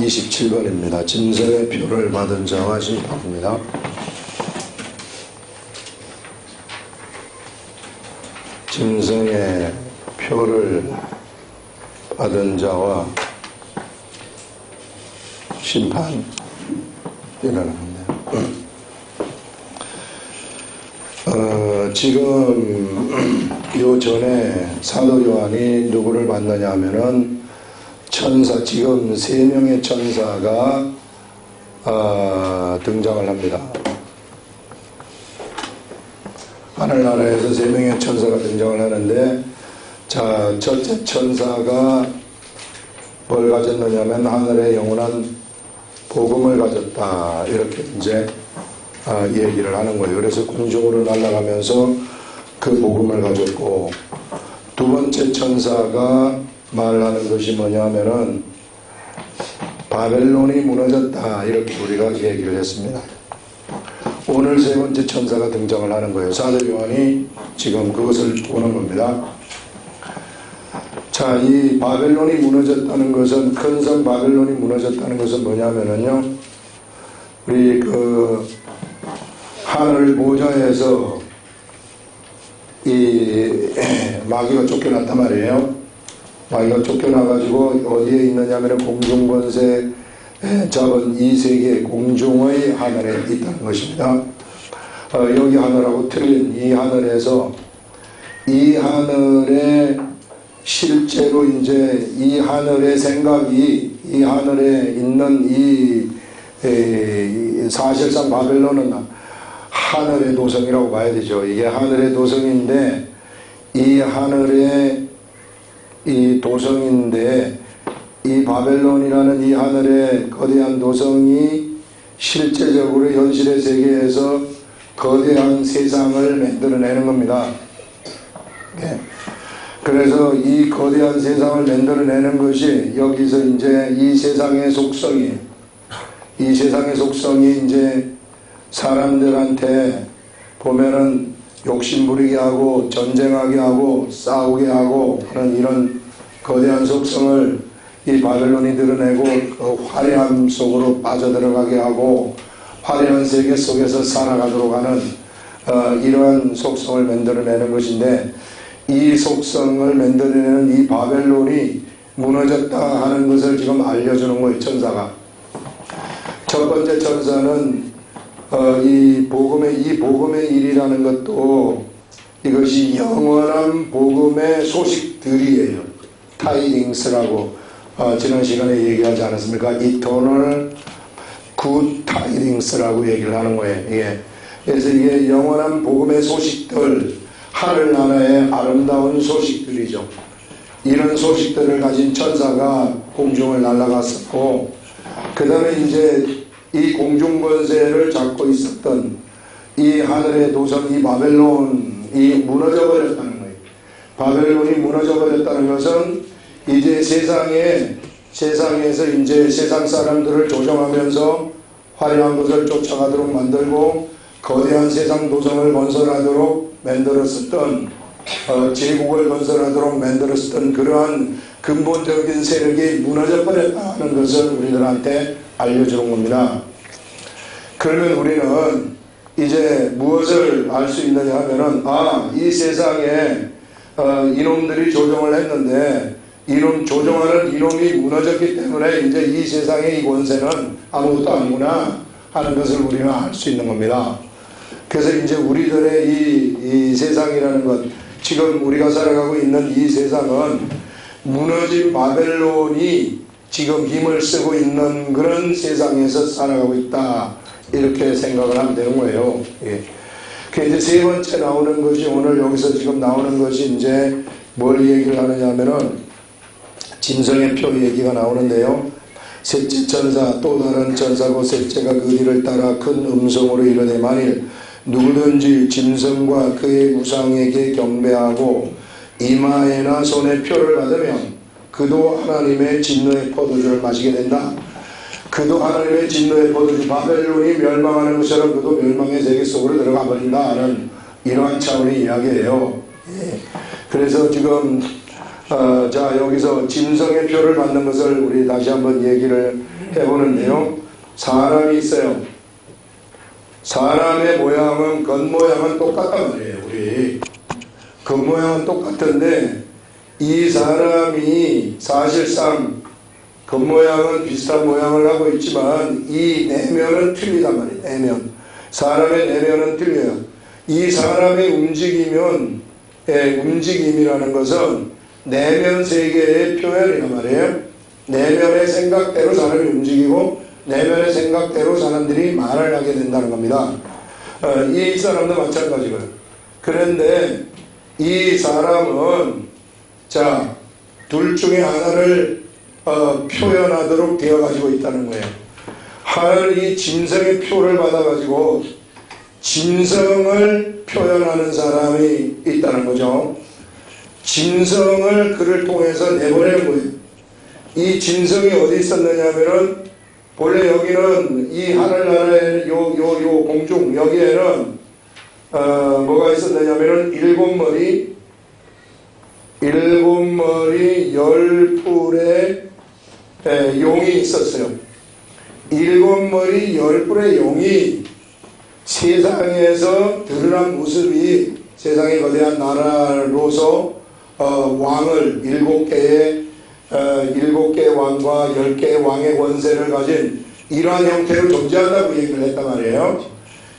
27번입니다. 짐승의 표를 받은 자와 심판입니다. 짐승의 표를 받은 자와 심판 이라는 건데요. 지금 요 전에 사도 요한이 누구를 봤느냐 하면은 천사, 지금 3명의 천사가 등장을 합니다. 하늘나라에서 3명의 천사가 등장을 하는데, 자, 첫째 천사가 뭘 가졌느냐면 하늘의 영원한 복음을 가졌다, 이렇게 이제 얘기를 하는 거예요. 그래서 공중으로 날아가면서 그 복음을 가졌고, 두 번째 천사가 말하는 것이 뭐냐면은 바벨론이 무너졌다, 이렇게 우리가 얘기를 했습니다. 오늘 세 번째 천사가 등장을 하는 거예요. 사도 요한이 지금 그것을 보는 겁니다. 자, 이 바벨론이 무너졌다는 것은, 큰 성 바벨론이 무너졌다는 것은 뭐냐면은요, 우리 그 하늘 보좌에서 이 마귀가 쫓겨났단 말이에요. 마귀가 쫓겨나가지고 어디에 있느냐면 공중권세 잡은 이 세계 공중의 하늘에 있다는 것입니다. 여기 하늘하고 틀린 이 하늘에서, 이 하늘에 실제로 이제 이 하늘의 생각이, 이 하늘에 있는 이 사실상 바벨론은 하늘의 도성이라고 봐야 되죠. 이게 하늘의 도성인데, 이 하늘의 이 도성인데, 이 바벨론이라는 이 하늘의 거대한 도성이 실제적으로 현실의 세계에서 거대한 세상을 만들어내는 겁니다. 네. 그래서 이 거대한 세상을 만들어내는 것이 여기서 이제 이 세상의 속성이 이제 사람들한테 보면은 욕심부리게 하고 전쟁하게 하고 싸우게 하고 하는 이런 거대한 속성을 이 바벨론이 드러내고, 그 화려함 속으로 빠져들어가게 하고 화려한 세계 속에서 살아가도록 하는 이러한 속성을 만들어내는 것인데, 이 속성을 만들어내는 이 바벨론이 무너졌다 하는 것을 지금 알려주는 거예요, 천사가. 첫 번째 천사는 이 복음의 일이라는 것도 이것이 영원한 복음의 소식들이에요. 타이딩스라고 지난 시간에 얘기하지 않았습니까? Eternal Good Tidings라고 얘기를 하는 거예요. 예. 그래서 이게 영원한 복음의 소식들, 하늘나라의 아름다운 소식들이죠. 이런 소식들을 가진 천사가 공중을 날아갔었고, 그 다음에 이제 이 공중권세를 잡고 있었던 이 하늘의 도성, 이 바벨론이 무너져 버렸다는 거예요. 바벨론이 무너져 버렸다는 것은 이제 세상에서 이제 세상 사람들을 조정하면서 화려한 것을 쫓아가도록 만들고 거대한 세상 도성을 건설하도록 만들었었던, 제국을 건설하도록 만들었었던 그러한 근본적인 세력이 무너져 버렸다는 것을 우리들한테 알려주는 겁니다. 그러면 우리는 이제 무엇을 알 수 있느냐 하면은, 이 세상에 이놈들이 조정을 했는데 이놈 조정하는 이놈이 무너졌기 때문에 이제 이 세상의 이 권세는 아무것도 아니구나 하는 것을 우리는 알 수 있는 겁니다. 그래서 이제 우리들의 이 세상이라는 것, 지금 우리가 살아가고 있는 이 세상은 무너진 바벨론이 지금 힘을 쓰고 있는 그런 세상에서 살아가고 있다, 이렇게 생각을 하면 되는 거예요. 예. 그 이제 세 번째 나오는 것이, 오늘 여기서 지금 나오는 것이 이제 뭘 얘기를 하느냐 하면은 짐승의 표 얘기가 나오는데요. 셋째 천사, 또 다른 천사고 셋째가 그 뒤를 따라 큰 음성으로 이르되, 만일 누구든지 짐승과 그의 우상에게 경배하고 이마에나 손에 표를 받으면 그도 하나님의 진노의 포도주를 마시게 된다. 그도 하나님의 진노의 포도주, 바벨론이 멸망하는 것처럼 그도 멸망의 세계 속으로 들어가 버린다 하는 이러한 차원의 이야기예요. 예. 그래서 지금 자, 여기서 짐승의 표를 받는 것을 우리 다시 한번 얘기를 해보는데요. 사람이 있어요. 사람의 모양은 겉모양은 똑같단 말이에요. 우리 겉모양은 똑같은데 이 사람이 사실상 겉모양은 비슷한 모양을 하고 있지만 이 내면은 틀리단 말이에요. 내면. 사람의 내면은 틀려요. 이 사람의 움직임이라는 것은 내면 세계의 표현이란 말이에요. 내면의 생각대로 사람이 움직이고 내면의 생각대로 사람들이 말을 하게 된다는 겁니다. 이 사람도 마찬가지고요. 그런데 이 사람은 자, 둘 중에 하나를 표현하도록 되어 가지고 있다는 거예요. 하나는 이 짐승의 표를 받아 가지고 짐승을 표현하는 사람이 있다는 거죠. 짐승을 그를 통해서 내보내는 거예요. 이 짐승이 어디 있었느냐 하면은 본래 여기는 이 하늘나라의 요 공중 여기에는 뭐가 있었느냐 하면은 일곱 머리 10뿔의 용이 있었어요. 7머리 10뿔의 용이 세상에서 드러난 모습이 세상의 거대한 나라로서 왕을 7개의 왕과 10개의 왕의 권세를 가진 이러한 형태로 존재한다고 얘기를 했단 말이에요.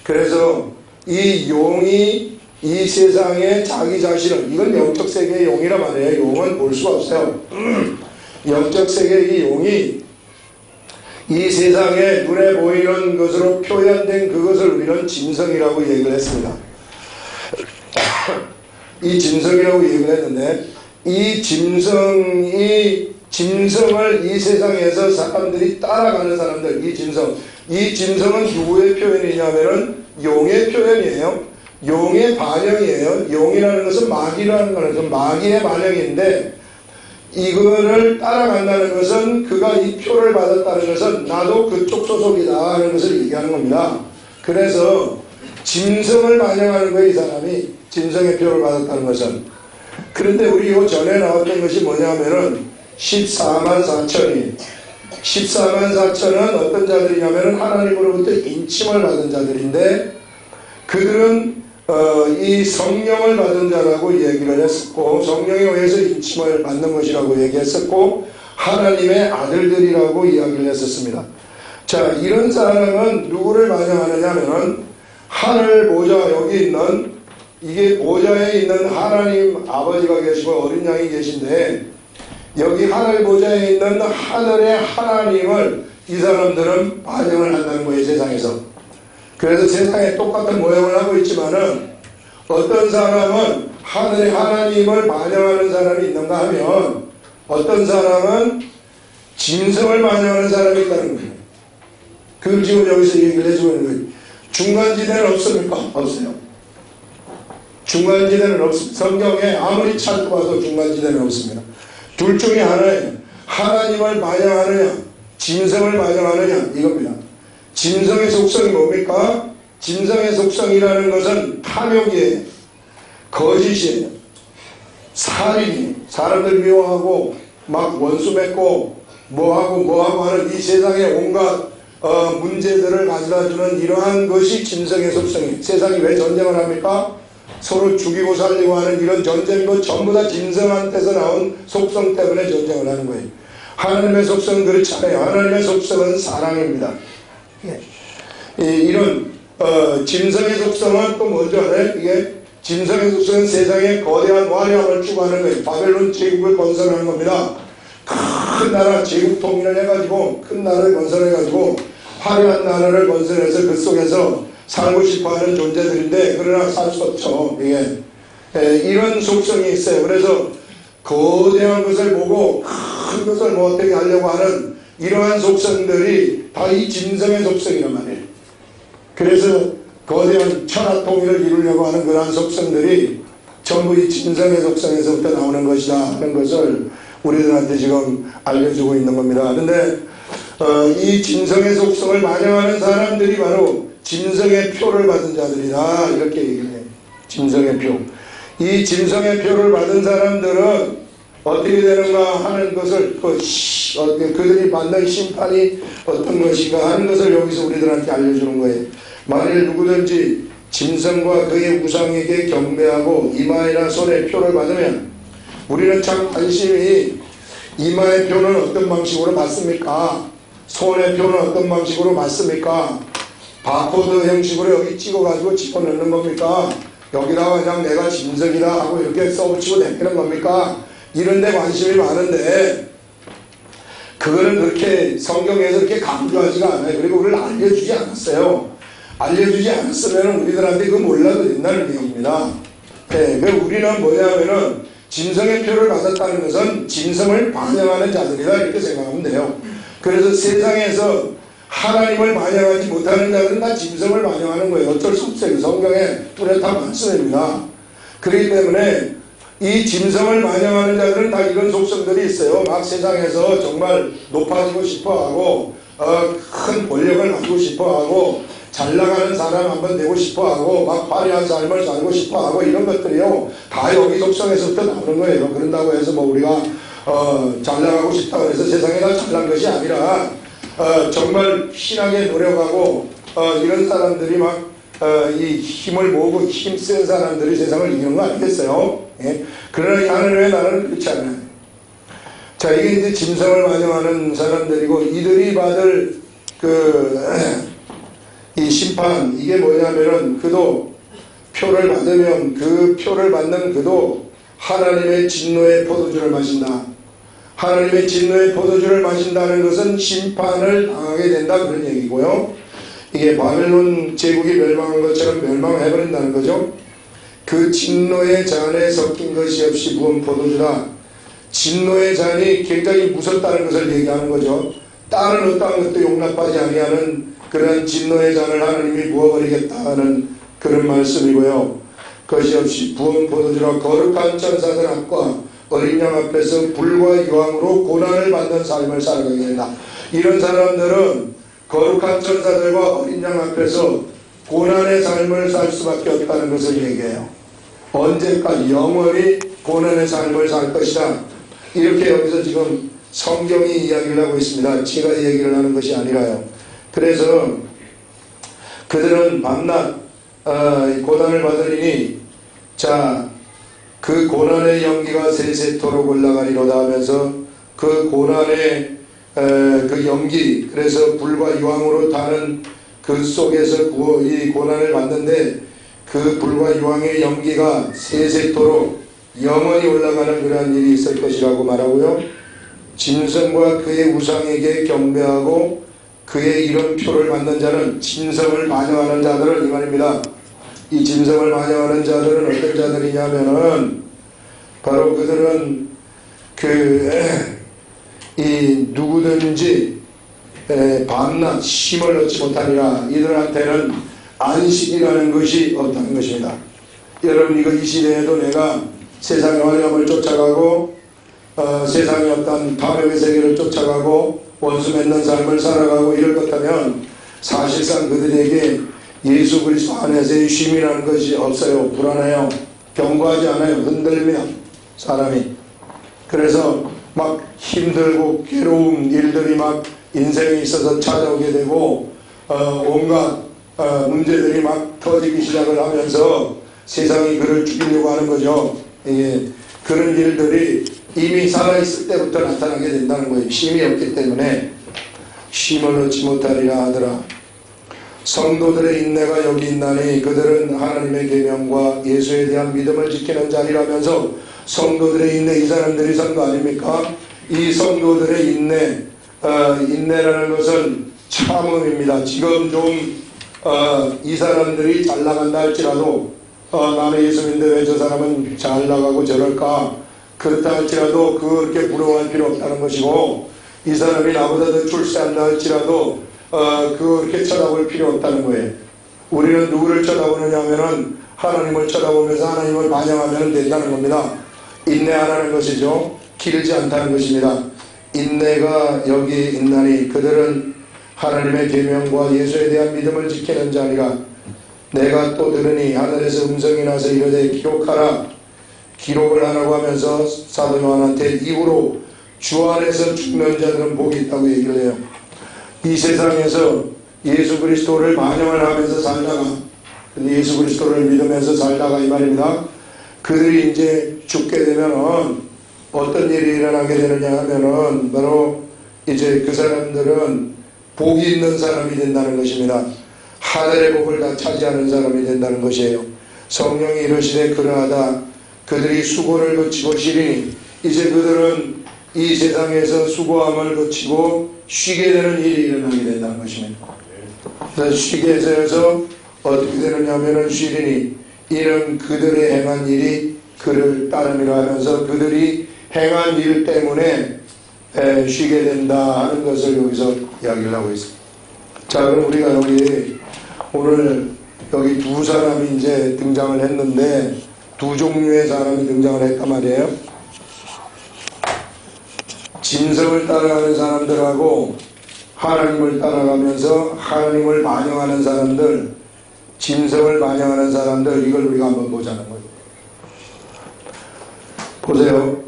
그래서 이 용이 이 세상에 자기 자신을, 이건 영적 세계의 용이란 말이에요. 용은 볼 수가 없어요. 영적 세계의 이 용이 이 세상에 눈에 보이는 것으로 표현된 그것을 우리는 짐승이라고 얘기를 했습니다. 이 짐승이라고 얘기를 했는데 이 짐승을 이 세상에서 사람들이 따라가는 사람들, 이 짐승은 누구의 표현이냐면은 용의 표현이에요. 용의 반영이에요. 용이라는 것은 마귀라는 것은 마귀의 반영인데 이거를 따라간다는 것은 그가 이 표를 받았다는 것은 나도 그쪽 소속이다 하는 것을 얘기하는 겁니다. 그래서 짐승을 반영하는 거예요. 이 사람이 짐승의 표를 받았다는 것은. 그런데 우리 요 전에 나왔던 것이 뭐냐면은 14만 4천이 14만 4천은 어떤 자들이냐면은 하나님으로부터 인침을 받은 자들인데 그들은 이 성령을 받은 자라고 얘기를 했었고 성령에 의해서 인침을 받는 것이라고 얘기했었고 하나님의 아들들이라고 이야기를 했었습니다. 자, 이런 사람은 누구를 반영하느냐 하면은 하늘 보좌 여기 있는 이게 보좌에 있는 하나님 아버지가 계시고 어린 양이 계신데 여기 하늘 보좌에 있는 하늘의 하나님을 이 사람들은 반영을 한다는 거예요. 세상에서. 그래서 세상에 똑같은 모양을 하고 있지만은 어떤 사람은 하늘의 하나님을 반영하는 사람이 있는가 하면 어떤 사람은 짐승을 반영하는 사람이 있다는 거예요. 그걸 지금 여기서 얘기를 해주고 있는 거예요. 중간지대는 없습니까? 없어요. 중간지대는 없습니다. 성경에 아무리 찾고 봐도 중간지대는 없습니다. 둘 중에 하나예요. 하나님을 반영하느냐 짐승을 반영하느냐 이겁니다. 짐승의 속성이 뭡니까? 짐승의 속성이라는 것은 탐욕이에요. 거짓이에요. 살인이에요. 사람들 미워하고 막 원수 맺고 뭐하고 하는 이 세상의 온갖 문제들을 가져다주는 이러한 것이 짐승의 속성이에요. 세상이 왜 전쟁을 합니까? 서로 죽이고 살리고 하는 이런 전쟁도 전부 다 짐승한테서 나온 속성 때문에 전쟁을 하는 거예요. 하나님의 속성은 그렇지 않아요. 하나님의 속성은 사랑입니다. 이런 짐승의 속성은 또 뭔지 알아요? 이게 짐승의 속성은 세상에 거대한 완양을 추구하는 거예요. 바벨론 제국을 건설하는 겁니다. 큰 나라 제국 통일을 해가지고 큰 나라를 건설해가지고 화려한 나라를 건설해서 그 속에서 살고 싶어하는 존재들인데 그러나 살 수 없죠. 이게 이런 속성이 있어요. 그래서 거대한 것을 보고 큰 것을 뭐 어떻게 하려고 하는 이러한 속성들이 다 이 짐승의 속성이란 말이에요. 그래서 거대한 천하 통일을 이루려고 하는 그러한 속성들이 전부 이 짐승의 속성에서부터 나오는 것이다 하는 것을 우리들한테 지금 알려주고 있는 겁니다. 그런데 이 짐승의 속성을 반영하는 사람들이 바로 짐승의 표를 받은 자들이다 이렇게 얘기를 해요. 짐승의 표. 이 짐승의 표를 받은 사람들은 어떻게 되는가 하는 것을 그들이 받는 심판이 어떤 것인가 하는 것을 여기서 우리들한테 알려주는 거예요. 만일 누구든지 짐승과 그의 우상에게 경배하고 이마에나 손에 표를 받으면, 우리는 참 관심이 이마의 표는 어떤 방식으로 받습니까? 손의 표는 어떤 방식으로 받습니까? 바코드 형식으로 여기 찍어가지고 집어넣는 겁니까? 여기다가 그냥 내가 짐승이다 하고 이렇게 써붙이고 내키는 겁니까? 이런 데 관심이 많은데, 그거는 그렇게 성경에서 그렇게 강조하지가 않아요. 그리고 우리를 알려주지 않았어요. 알려주지 않았으면 우리들한테 그거 몰라도 된다는 얘기입니다. 네, 우리는 뭐냐면은 짐승의 표를 받았다는 것은 짐승을 반영하는 자들이다 이렇게 생각하면 돼요. 그래서 세상에서 하나님을 반영하지 못하는 자들은 다 짐승을 반영하는 거예요. 어쩔 수 없어요. 성경에 뚜렷한 말씀입니다. 그렇기 때문에 이 짐승을 반영하는 자들은 다 이런 속성들이 있어요. 막 세상에서 정말 높아지고 싶어하고 큰 권력을 가지고 싶어하고 잘나가는 사람 한번 되고 싶어하고 막 화려한 삶을 살고 싶어하고 이런 것들이요 다 여기 속성에서부터 나오는 거예요. 그런다고 해서 뭐 우리가 잘나가고 싶다고 해서 세상에 다 잘난 것이 아니라 정말 신하게 노력하고 이런 사람들이 막 이 힘을 모으고 힘센 사람들이 세상을 이기는 거 아니겠어요? 예? 그러나 하늘에 나는 그렇지 않아요. 자, 이게 이제 짐승을 반영하는 사람들이고, 이들이 받을 이 심판, 이게 뭐냐면은 그도 표를 받으면 그 표를 받는 그도 하나님의 진노의 포도주를 마신다. 하나님의 진노의 포도주를 마신다는 것은 심판을 당하게 된다 그런 얘기고요. 이게 바벨론 제국이 멸망한 것처럼 멸망해버린다는 거죠. 그 진노의 잔에 섞인 것이 없이 부은 포도주다. 진노의 잔이 굉장히 무섭다는 것을 얘기하는 거죠. 다른 어떤 것도 용납하지 아니하는 그런 진노의 잔을 하나님이 부어버리겠다는 그런 말씀이고요. 그것이 없이 부은 포도주라 거룩한 천사들 앞과 어린 양 앞에서 불과 유황으로 고난을 받는 삶을 살아가게 된다. 이런 사람들은 거룩한 천사들과 어린 양 앞에서 고난의 삶을 살 수밖에 없다는 것을 얘기해요. 언제까지 영원히 고난의 삶을 살 것이다. 이렇게 여기서 지금 성경이 이야기를 하고 있습니다. 제가 얘기를 하는 것이 아니라요. 그래서 그들은 밤낮 고난을 받으리니 자, 그 고난의 연기가 세세토록 올라가리로다 하면서 그 고난의 그 연기, 그래서 불과 유황으로 타는 그 속에서 이 고난을 받는데 그 불과 유황의 연기가 세세토록 영원히 올라가는 그러한 일이 있을 것이라고 말하고요. 짐승과 그의 우상에게 경배하고 그의 이런 표를 받는 자는 짐승을 반영하는 자들은 이 말입니다. 이 짐승을 반영하는 자들은 어떤 자들이냐면은 바로 그들은 이 누구든지 밤낮 쉼을 얻지 못하니라. 이들한테는 안식이라는 것이 없다는 것입니다. 여러분, 이거 이 시대에도 내가 세상의 화려함을 쫓아가고 세상의 어떤 탐욕의 세계를 쫓아가고 원수 맺는 삶을 살아가고 이럴 것 같으면 사실상 그들에게 예수 그리스도 안에서의 쉼이라는 것이 없어요. 불안해요. 견고하지 않아요. 흔들면 사람이. 그래서 막 힘들고 괴로운 일들이 막 인생에 있어서 찾아오게 되고 온갖 문제들이 막 터지기 시작을 하면서 세상이 그를 죽이려고 하는 거죠. 예, 그런 일들이 이미 살아있을 때부터 나타나게 된다는 거예요. 쉼이 없기 때문에 쉼을 얻지 못하리라 하더라. 성도들의 인내가 여기 있나니 그들은 하나님의 계명과 예수에 대한 믿음을 지키는 자리라면서 성도들의 인내, 이 사람들이 산 거 아닙니까? 이 성도들의 인내, 인내라는 것은 참음입니다. 지금 좀 이 사람들이 잘 나간다 할지라도 나는 예수 믿는데 왜 저 사람은 잘 나가고 저럴까? 그렇다 할지라도 그렇게 부러워할 필요 없다는 것이고, 이 사람이 나보다 더 출세한다 할지라도 그렇게 쳐다볼 필요 없다는 거예요. 우리는 누구를 쳐다보느냐 하면은 하나님을 쳐다보면서 하나님을 반영하면 된다는 겁니다. 인내하라는 것이죠. 길지 않다는 것입니다. 인내가 여기 있나니 그들은 하나님의 계명과 예수에 대한 믿음을 지키는 자니라. 내가 또 들으니 하늘에서 음성이 나서 이르되 기록하라. 기록을 하라고 하면서 사도 요한한테 이후로 주 안에서 죽는 자들은 복이 있다고 얘기를 해요. 이 세상에서 예수 그리스도를 반영을 하면서 살다가, 예수 그리스도를 믿으면서 살다가 이 말입니다. 그들이 이제 죽게 되면은 어떤 일이 일어나게 되느냐 하면은 바로 이제 그 사람들은 복이 있는 사람이 된다는 것입니다. 하늘의 복을 다 차지하는 사람이 된다는 것이에요. 성령이 이르시되 그러하다 그들이 수고를 거치고 쉬리니, 이제 그들은 이 세상에서 수고함을 거치고 쉬게 되는 일이 일어나게 된다는 것입니다. 그래서 쉬게 되어서 어떻게 되느냐 하면은 쉬리니 이는 그들의 행한 일이 그를 따름이라 하면서 그들이 행한 일 때문에 쉬게 된다 하는 것을 여기서 이야기를 하고 있습니다. 자, 그럼 우리가 여기 오늘 여기 두 사람이 이제 등장을 했는데 두 종류의 사람이 등장을 했단 말이에요. 짐승을 따라가는 사람들하고 하나님을 따라가면서 하나님을 반영하는 사람들, 짐승을 반영하는 사람들, 이걸 우리가 한번 보자는 거예요. 보세요.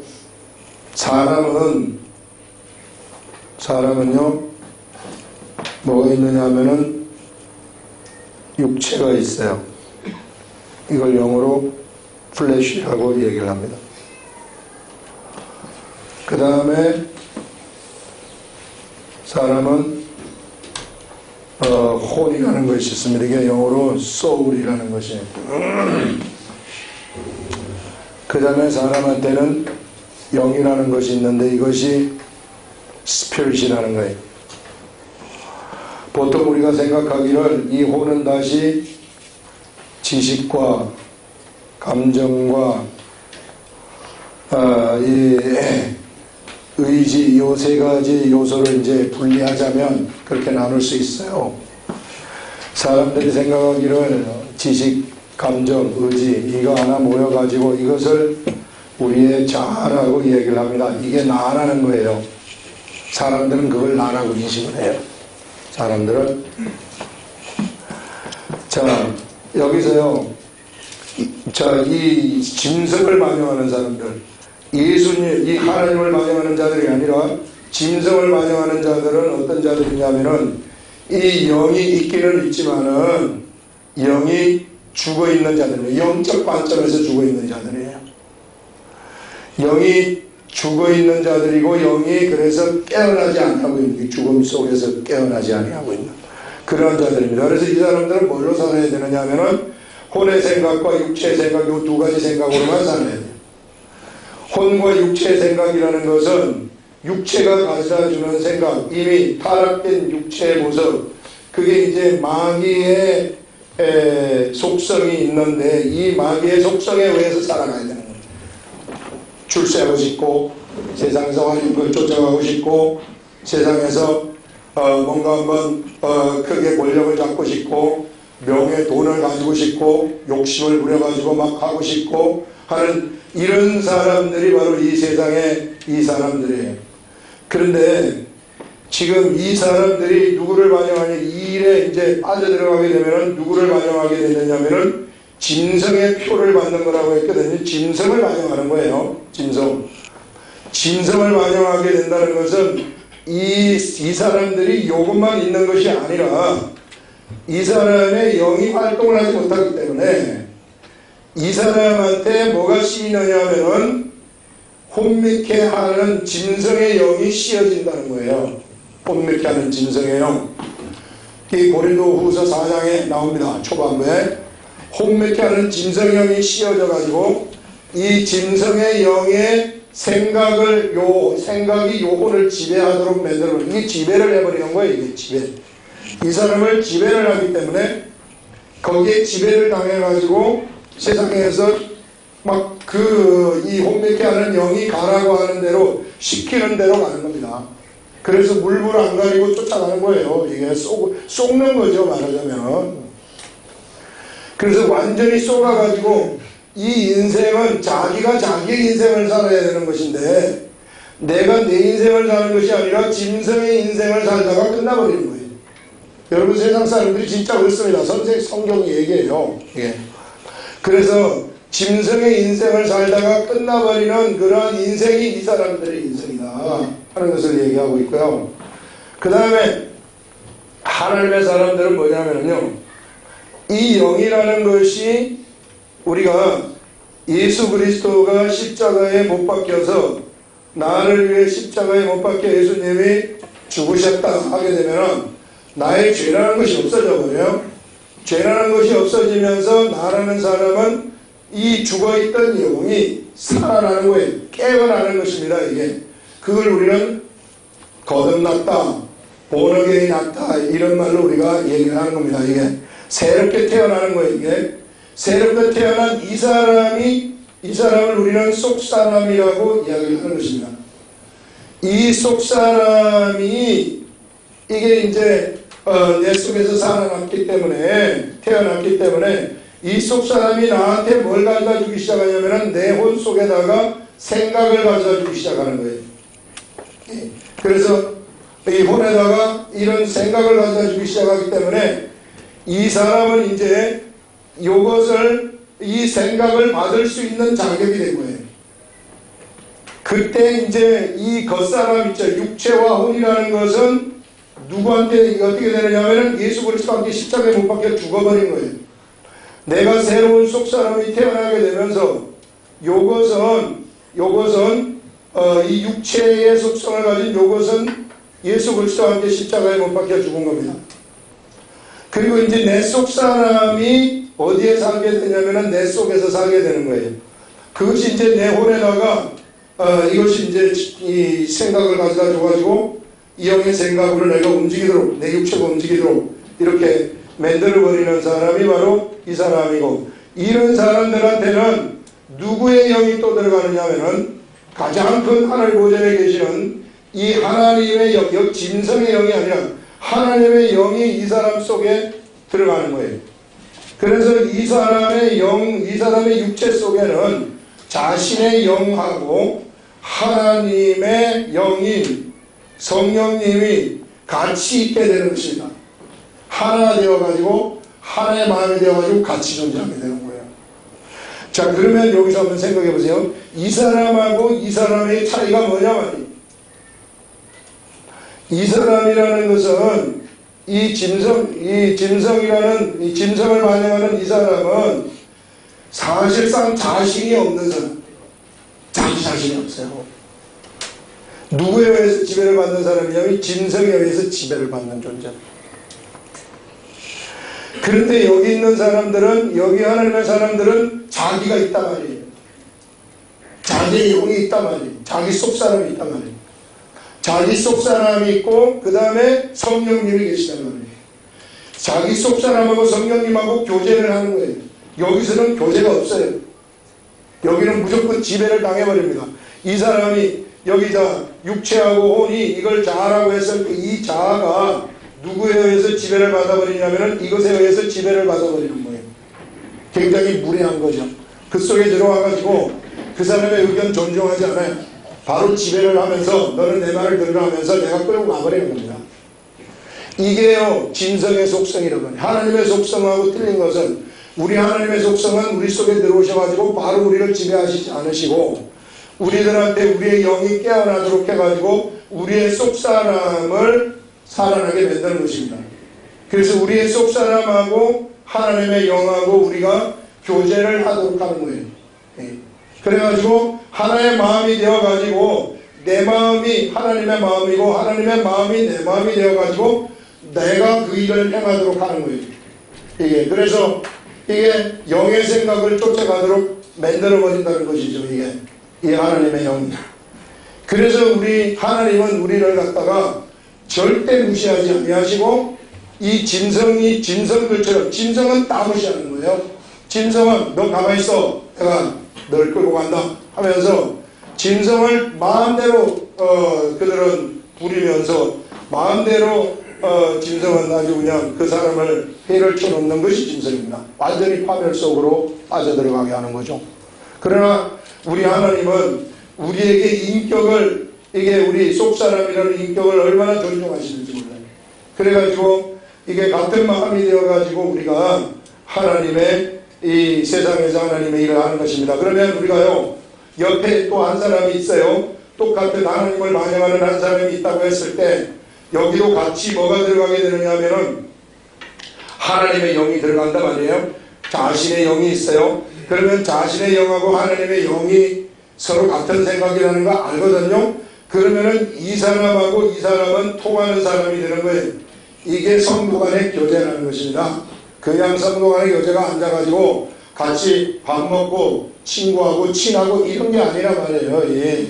사람은요 뭐가 있느냐 하면은 육체가 있어요. 이걸 영어로 플래시라고 얘기를 합니다. 그 다음에 사람은 혼이라는 것이 있습니다. 이게 영어로 soul이라는 것이에요. 그 다음에 사람한테는 영이라는 것이 있는데 이것이 spirit이라는 거예요. 보통 우리가 생각하기를 이 혼은 다시 지식과 감정과 이 의지, 요 세 가지 요소를 이제 분리하자면 그렇게 나눌 수 있어요. 사람들이 생각하기를 지식, 감정, 의지 이거 하나 모여가지고 이것을 우리의 자아라고 얘기를 합니다. 이게 나라는 거예요. 사람들은 그걸 나라고 인식을 해요. 사람들은. 자, 여기서요. 자, 이 짐승을 반영하는 사람들, 예수님, 이 하나님을 반영하는 자들이 아니라 짐승을 반영하는 자들은 어떤 자들이냐면은 이 영이 있기는 있지만은 영이 죽어 있는 자들이에요. 영적 관점에서 죽어 있는 자들이에요. 영이 죽어 있는 자들이고 영이 그래서 깨어나지 아니하고 있는, 죽음 속에서 깨어나지 아니하고 있는 그런 자들입니다. 그래서 이 사람들은 뭘로 살아야 되느냐 하면은 혼의 생각과 육체의 생각, 이 두 가지 생각으로만 살아야 돼요. 혼과 육체의 생각이라는 것은 육체가 가져다 주는 생각, 이미 타락된 육체의 모습, 그게 이제 마귀의 속성이 있는데 이 마귀의 속성에 의해서 살아가야 되는 거예요. 출세하고 싶고 세상에서 하나님을 쫓아가고 싶고 세상에서 뭔가 한번 크게 권력을 잡고 싶고 명예 돈을 가지고 싶고 욕심을 부려가지고 막 하고 싶고 하는 이런 사람들이 바로 이 세상의 이 사람들이에요. 그런데 지금 이 사람들이 누구를 반영하냐, 이 일에 이제 빠져들어가게 되면은 누구를 반영하게 되느냐면은 짐승의 표를 받는 거라고 했거든요. 짐승을 반영하는 거예요. 짐승을 반영하게 된다는 것은 이 사람들이 이것만 있는 것이 아니라 이 사람의 영이 활동을 하지 못하기 때문에 이 사람한테 뭐가 씌이느냐 하면은 혼미케 하는 짐승의 영이 씌어진다는 거예요. 혼미케 하는 짐승의 영. 이 고린도후서 4장에 나옵니다. 초반부에 혼미케 하는 짐승의 영이 씌어져 가지고 이 짐승의 영의 생각이 요혼을 지배하도록 만들어, 이게 지배를 해버리는 거예요. 이게 지배. 이 사람을 지배를 하기 때문에 거기에 지배를 당해가지고 세상에서 막 이 혼미케 하는 영이 가라고 하는 대로 시키는 대로 가는 겁니다. 그래서 물불 안 가리고 쫓아가는 거예요. 이게 속는 거죠, 말하자면. 그래서 완전히 속아가지고 이 인생은 자기가 자기의 인생을 살아야 되는 것인데 내가 내 인생을 사는 것이 아니라 짐승의 인생을 살다가 끝나버리는 거예요. 여러분, 세상 사람들이 진짜 그렇습니다. 성경이 얘기해요. 예. 그래서 짐승의 인생을 살다가 끝나버리는 그러한 인생이 이 사람들의 인생이다 하는 것을 얘기하고 있고요. 그 다음에 하나님의 사람들은 뭐냐면요, 이 영이라는 것이 우리가 예수 그리스도가 십자가에 못 박혀서 나를 위해 십자가에 못 박혀 예수님이 죽으셨다 하게 되면 나의 죄라는 것이 없어져 버려요. 죄라는 것이 없어지면서 나라는 사람은 이 죽어있던 영이 살아나는 거예요. 깨어나는 것입니다. 이게 그걸 우리는 거듭났다, 본어게인이 났다, 이런 말로 우리가 얘기를 하는 겁니다. 이게 새롭게 태어나는 거예요. 이게 새롭게 태어난 이 사람을 우리는 속사람이라고 이야기를 하는 것입니다. 이 속사람이 이게 이제 내 속에서 살아났기 때문에, 태어났기 때문에 이 속사람이 나한테 뭘 가져다 주기 시작하냐면 내 혼 속에다가 생각을 가져다 주기 시작하는 거예요. 그래서 이 혼에다가 이런 생각을 가져다 주기 시작하기 때문에 이 사람은 이제 이 생각을 받을 수 있는 자격이 된 거예요. 그때 이제 이 겉사람 있죠. 육체와 혼이라는 것은 누구한테 어떻게 되느냐면 예수 그리스도한테 십자가에 못 박혀 죽어버린 거예요. 내가 새로운 속사람이 태어나게 되면서 요것은 이 육체의 속성을 가진 요것은 예수 그리스도와 함께 십자가에 못 박혀 죽은 겁니다. 그리고 이제 내 속사람이 어디에 살게 되냐면은 내 속에서 살게 되는 거예요. 그것이 이제 내 혼에다가 이것이 이제 이 생각을 가져다 줘가지고 이 영의 생각으로 내가 움직이도록, 내 육체가 움직이도록 이렇게 만들어버리는 사람이 바로 이 사람이고, 이런 사람들한테는 누구의 영이 또 들어가느냐 하면은 가장 큰 하늘 보좌에 계시는 이 하나님의 영, 짐승의 영이 아니라 하나님의 영이 이 사람 속에 들어가는 거예요. 그래서 이 사람의 영, 이 사람의 육체 속에는 자신의 영하고 하나님의 영인 성령님이 같이 있게 되는 것입니다. 하나 되어가지고 하나의 마음이 되어가지고 같이 존재하게 되는 거예요. 자, 그러면 여기서 한번 생각해 보세요. 이 사람하고 이 사람의 차이가 뭐냐 말이에요. 이 사람이라는 것은 이 짐승이라는 이 짐승을 반영하는 이 사람은 사실상 자신이 없는 사람, 자기 자신이 없어요. 누구에 의해서 지배를 받는 사람이냐면 짐승에 의해서 지배를 받는 존재. 그런데 여기 있는 사람들은, 여기 하나님의 사람들은 자기가 있단 말이에요. 자기의 영이 있단 말이에요. 자기 속 사람이 있단 말이에요. 자기 속 사람이 있고 그 다음에 성령님이 계시단 말이에요. 자기 속 사람하고 성령님하고 교제를 하는 거예요. 여기서는 교제가 없어요. 여기는 무조건 지배를 당해버립니다. 이 사람이 여기다 육체하고 혼이 이걸 자아라고 해서 이 자아가 누구에 의해서 지배를 받아버리냐면 이것에 의해서 지배를 받아버리는 거예요. 굉장히 무례한 거죠. 그 속에 들어와가지고 그 사람의 의견 존중하지 않아요. 바로 지배를 하면서 너는 내 말을 들으라 하면서 내가 끌고 가버리는 겁니다. 이게요, 짐승의 속성이라고 해요. 하나님의 속성하고 틀린 것은, 우리 하나님의 속성은 우리 속에 들어오셔가지고 바로 우리를 지배하시지 않으시고 우리들한테 우리의 영이 깨어나도록 해가지고 우리의 속사람을 살아나게 만드는 것입니다. 그래서 우리의 속사람하고 하나님의 영하고 우리가 교제를 하도록 하는 거예요. 그래가지고 하나의 마음이 되어가지고 내 마음이 하나님의 마음이고 하나님의 마음이 내 마음이 되어가지고 내가 그 일을 행하도록 하는 거예요. 그래서 이게 영의 생각을 쫓아가도록 만들어버린다는 것이죠. 이게 이 하나님의 영입니다. 그래서 우리 하나님은 우리를 갖다가 절대 무시하지 아니하시고 이 짐승들처럼, 짐승은 다 무시하는 거예요. 짐승은 너 가만히 있어, 내가 널 끌고 간다 하면서 짐승을 마음대로 그들은 부리면서 마음대로 짐승은 아주 그냥 그 사람을 해를 쳐놓는 것이 짐승입니다. 완전히 파멸 속으로 빠져들어가게 하는 거죠. 그러나 우리 하나님은 우리에게 인격을, 이게 우리 속사람이라는 인격을 얼마나 존중하시는지 몰라요. 그래가지고 이게 같은 마음이 되어가지고 우리가 하나님의 이 세상에서 하나님의 일을 하는 것입니다. 그러면 우리가요, 옆에 또 한 사람이 있어요. 똑같은 하나님을 반영하는 한 사람이 있다고 했을 때 여기도 같이 뭐가 들어가게 되느냐 하면은 하나님의 영이 들어간단 말이에요. 자신의 영이 있어요. 그러면 자신의 영하고 하나님의 영이 서로 같은 생각이라는 거 알거든요. 그러면은 이 사람하고 이 사람은 통하는 사람이 되는 거예요. 이게 성도 간의 교제라는 것입니다. 그냥 성도 간의 교제가 앉아가지고 같이 밥 먹고 친구하고 친하고 이런 게 아니라 말이에요. 예.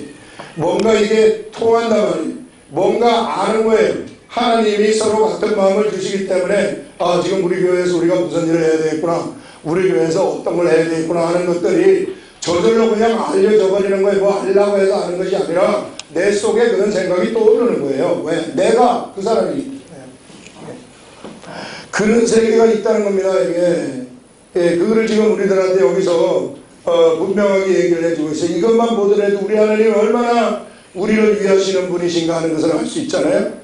뭔가 이게 통한단 말이에요. 뭔가 아는 거예요. 하나님이 서로 같은 마음을 주시기 때문에 지금 우리 교회에서 우리가 무슨 일을 해야 되겠구나, 우리 교회에서 어떤 걸 해야 되겠구나 하는 것들이 저절로 그냥 알려져 버리는 거예요. 뭐 알라고 해서 아는 것이 아니라 내 속에 그런 생각이 떠오르는 거예요. 왜? 내가 그 사람이 그런 세계가 있다는 겁니다. 이게 그거를 지금 우리들한테 여기서 분명하게 얘기를 해주고 있어요. 이것만 보더라도 우리 하나님이 얼마나 우리를 위하시는 분이신가 하는 것을 알 수 있잖아요.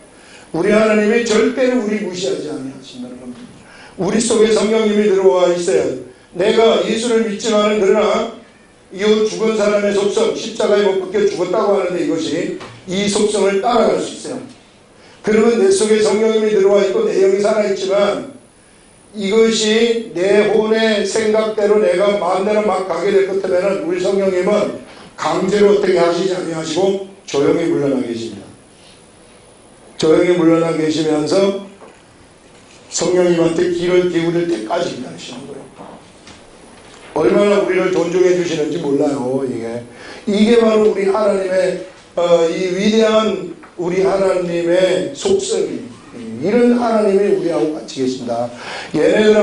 우리 하나님이 절대로 우리 무시하지 않으신다는 겁니다. 우리 속에 성령님이 들어와 있어요. 내가 예수를 믿지만은 그러나 이 죽은 사람의 속성, 십자가에 못 박혀 죽었다고 하는데 이것이 이 속성을 따라갈 수 있어요. 그러면 내 속에 성령님이 들어와 있고 내 영이 살아있지만 이것이 내 혼의 생각대로 내가 마음대로 막 가게 될 것 같으면 우리 성령님은 강제로 어떻게 하시지 아니하시고 조용히 물러나 계십니다. 조용히 물러나 계시면서 성령님한테 귀를 기울일 때까지 기다리시는 거예요. 얼마나 우리를 존중해 주시는지 몰라요. 이게 바로 우리 하나님의 이 위대한 우리 하나님의 속성이, 이런 하나님이 우리하고 같이 계십니다. 얘네들은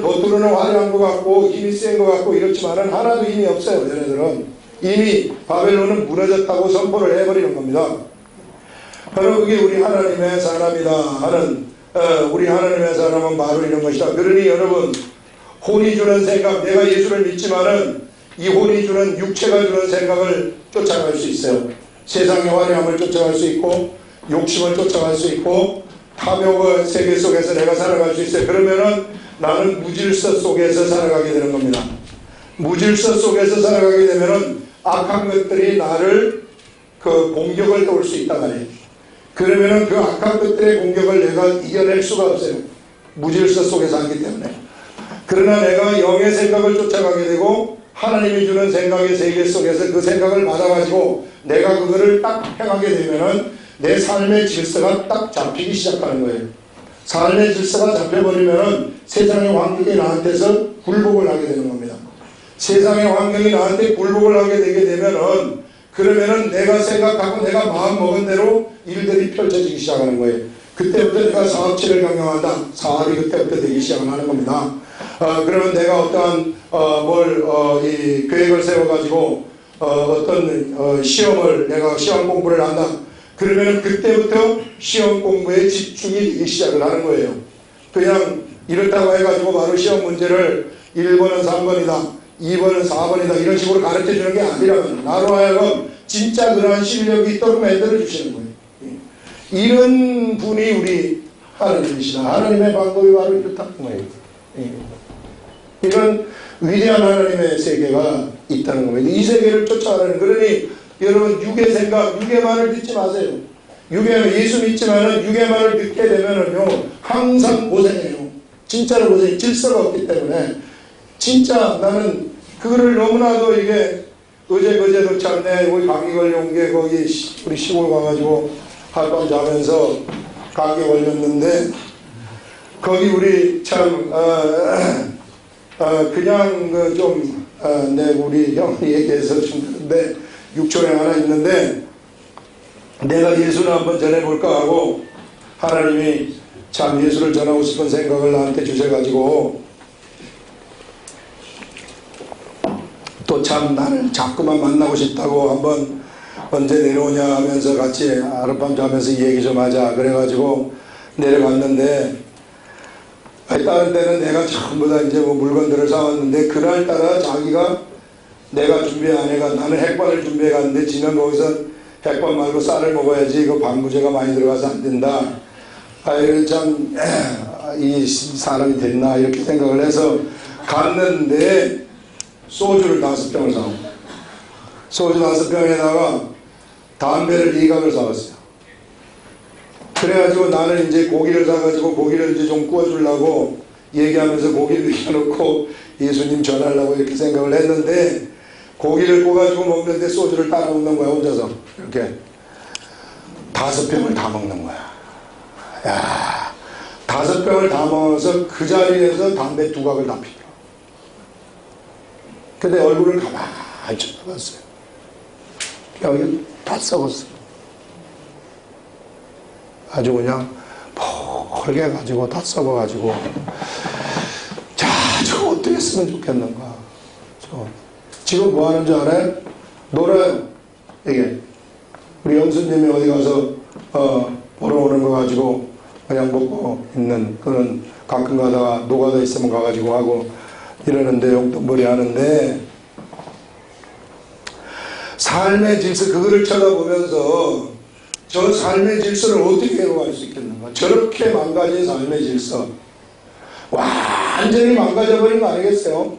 겉으로는 화려한 것 같고 힘이 센 것 같고 이렇지만은 하나도 힘이 없어요. 얘네들은 이미 바벨론은 무너졌다고 선포를 해버리는 겁니다. 바로 그게 우리 하나님의 사람이다 하는, 우리 하나님의 사람은 바로 이런 것이다. 그러니 여러분, 혼이 주는 생각, 내가 예수를 믿지만은 이 혼이 주는, 육체가 주는 생각을 쫓아갈 수 있어요. 세상의 화려함을 쫓아갈 수 있고 욕심을 쫓아갈 수 있고 탐욕의 세계 속에서 내가 살아갈 수 있어요. 그러면은 나는 무질서 속에서 살아가게 되는 겁니다. 무질서 속에서 살아가게 되면은 악한 것들이 나를 공격을 떠올 수 있단 말이에요. 그러면은 그 악한 것들의 공격을 내가 이겨낼 수가 없어요. 무질서 속에 살기 때문에. 그러나 내가 영의 생각을 쫓아가게 되고 하나님이 주는 생각의 세계 속에서 그 생각을 받아가지고 내가 그거를 딱 행하게 되면은 내 삶의 질서가 딱 잡히기 시작하는 거예요. 삶의 질서가 잡혀버리면은 세상의 환경이 나한테서 굴복을 하게 되는 겁니다. 세상의 환경이 나한테 굴복을 하게 되게 되면은 그러면은 내가 생각하고 내가 마음 먹은 대로 일들이 펼쳐지기 시작하는 거예요. 그때부터 내가 사업체를 경영한다. 사업이 그때부터 되기 시작하는 겁니다. 그러면 내가 어떠한 이 계획을 세워가지고 어떤 시험을 내가 시험 공부를 한다. 그러면 그때부터 시험 공부에 집중이 되기 시작을 하는 거예요. 그냥 이렇다고 해가지고 바로 시험 문제를 1번은 3번이다, 2번은 4번이다 이런 식으로 가르쳐 주는 게 아니라면 나로 하여금 진짜 그러한 실력이 있도록 만들어 주시는 거예요. 이런 분이 우리 하나님이시다. 하나님의 방법이 바로 이렇다는 거예요. 이런 위대한 하나님의 세계가 있다는 겁니다. 이 세계를 쫓아가는, 그러니 여러분 육의 생각, 육의 말을 듣지 마세요. 예수 믿지만은 육의 말을 듣게 되면은요 항상 고생해요. 진짜로 고생, 질서가 없기 때문에. 진짜 나는 그거를 너무나도 이게 어제도 참 내 감기 걸려온 게 거기 우리 시골 가가지고 하룻밤 자면서 감기 걸렸는데 거기 우리 참 그냥 우리 형이 얘기해서 준다는데 육촌에 하나 있는데 내가 예수를 한번 전해볼까 하고 하나님이 참 예수를 전하고 싶은 생각을 나한테 주셔가지고 또 참 나를 자꾸만 만나고 싶다고 한번 언제 내려오냐 하면서 같이 하룻밤 자면서 얘기 좀 하자 그래가지고 내려갔는데 다른 때는 내가 전부 다 이제 물건들을 사왔는데 그날따라 자기가 내가 준비 안 해가 나는 핵반을 준비해 갔는데 지는 거기서 핵반 말고 쌀을 먹어야지 이거 방부제가 많이 들어가서 안 된다. 참 이 사람이 됐나 이렇게 생각을 해서 갔는데 소주를 5병을 사고 소주 5병에다가 담배를 2갑을 사왔어요. 그래가지고 나는 이제 고기를 사가지고 고기를 이제 좀 구워주려고 얘기하면서 고기를 익혀놓고 예수님 전하려고 이렇게 생각을 했는데 고기를 구워가지고 먹는데 소주를 따라 먹는 거야. 혼자서 이렇게 5병을 다 먹는 거야. 야, 5병을 다 먹어서 그 자리에서 담배 2각을 다 피워. 근데 얼굴을 가만히 쳐다봤어요. 여기 다 썩었어. 아주 그냥 폴게 가지고 다 썩어가지고 자, 저거 어떻게 쓰면 좋겠는가. 지금 뭐 하는 줄 알아요? 놀아요. 이게 우리 영수님이 어디 가서 보러 오는 거 가지고 그냥 먹고 있는 그런 가끔 가다가 노가다 있으면 가가지고 하고 이러는데 용돈벌이 하는데 삶의 질서 그거를 쳐다보면서 저 삶의 질서를 어떻게 회복할 수 있겠는가. 저렇게 망가진 삶의 질서 완전히 망가져버린 거 아니겠어요?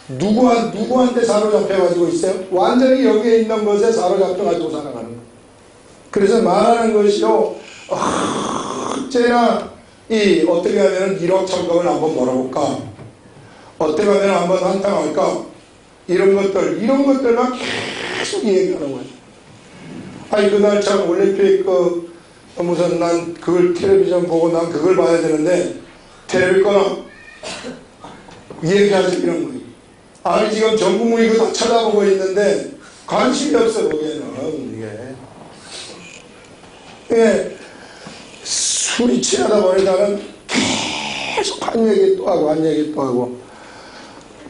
누구한테 사로잡혀가지고 있어요? 완전히 여기에 있는 것에 사로잡혀가지고 살아가는 거예요. 그래서 말하는 것이요 언제나 어떻게 하면 1억 천금을 한번 벌어볼까, 어떻게 하면 한번 한탕할까, 이런 것들만 계속 얘기하는 거예요. 아니 그날 참 올림픽 무슨 난 그걸 텔레비전 보고 난 그걸 봐야 되는데 텔레비 꺼나 얘기하지 이런 거예요. 아니 지금 전 국민이 그거 다 쳐다보고 있는데 관심이 없어 거기에는. 이게 술이 취하다 보니 나는 계속 한 얘기 또 하고 한 얘기 또 하고